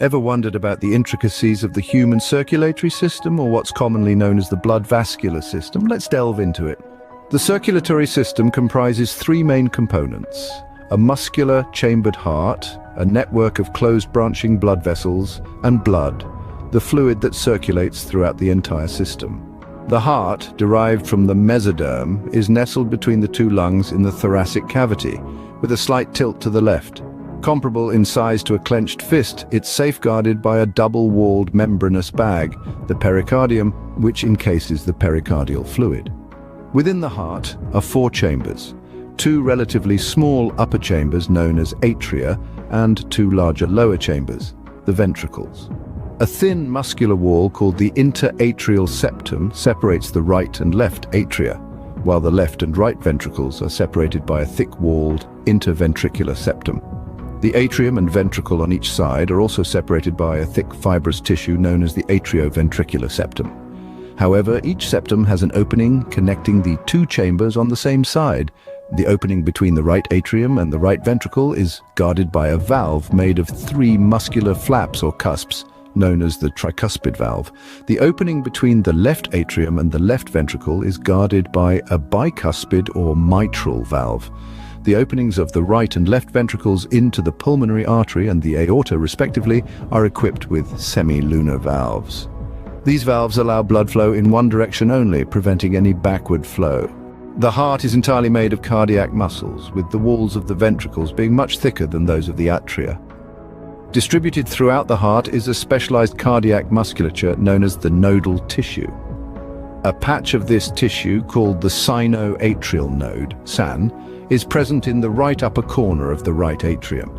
Ever wondered about the intricacies of the human circulatory system, or what's commonly known as the blood vascular system? Let's delve into it. The circulatory system comprises three main components: a muscular chambered heart, a network of closed branching blood vessels, and blood, the fluid that circulates throughout the entire system. The heart, derived from the mesoderm, is nestled between the two lungs in the thoracic cavity, with a slight tilt to the left. Comparable in size to a clenched fist, it's safeguarded by a double-walled membranous bag, the pericardium, which encases the pericardial fluid. Within the heart are four chambers: two relatively small upper chambers known as atria, and two larger lower chambers, the ventricles. A thin muscular wall called the interatrial septum separates the right and left atria, while the left and right ventricles are separated by a thick-walled interventricular septum. The atrium and ventricle on each side are also separated by a thick fibrous tissue known as the atrioventricular septum. However, each septum has an opening connecting the two chambers on the same side. The opening between the right atrium and the right ventricle is guarded by a valve made of three muscular flaps or cusps, known as the tricuspid valve. The opening between the left atrium and the left ventricle is guarded by a bicuspid or mitral valve. The openings of the right and left ventricles into the pulmonary artery and the aorta, respectively, are equipped with semi-lunar valves. These valves allow blood flow in one direction only, preventing any backward flow. The heart is entirely made of cardiac muscles, with the walls of the ventricles being much thicker than those of the atria. Distributed throughout the heart is a specialized cardiac musculature known as the nodal tissue. A patch of this tissue, called the sinoatrial node, SAN, is present in the right upper corner of the right atrium.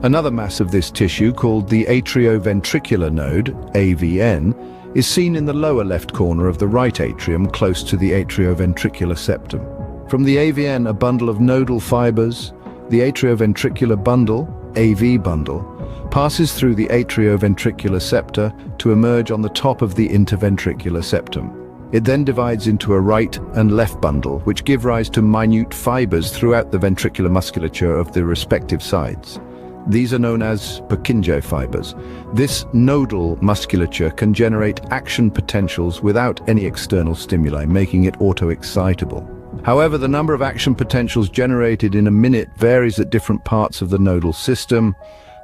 Another mass of this tissue, called the atrioventricular node, AVN, is seen in the lower left corner of the right atrium, close to the atrioventricular septum. From the AVN, a bundle of nodal fibers, the atrioventricular bundle, AV bundle, passes through the atrioventricular septa to emerge on the top of the interventricular septum. It then divides into a right and left bundle, which give rise to minute fibers throughout the ventricular musculature of the respective sides. These are known as Purkinje fibers. This nodal musculature can generate action potentials without any external stimuli, making it auto-excitable. However, the number of action potentials generated in a minute varies at different parts of the nodal system.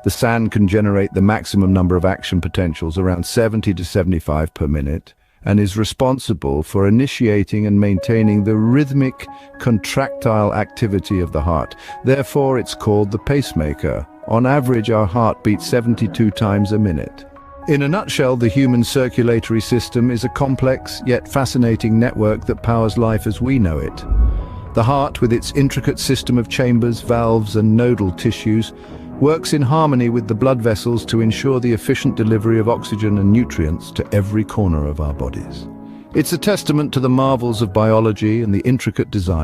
The SAN can generate the maximum number of action potentials, around 70 to 75 per minute, and is responsible for initiating and maintaining the rhythmic, contractile activity of the heart. Therefore, it's called the pacemaker. On average, our heart beats 72 times a minute. In a nutshell, the human circulatory system is a complex yet fascinating network that powers life as we know it. The heart, with its intricate system of chambers, valves, and nodal tissues, works in harmony with the blood vessels to ensure the efficient delivery of oxygen and nutrients to every corner of our bodies. It's a testament to the marvels of biology and the intricate design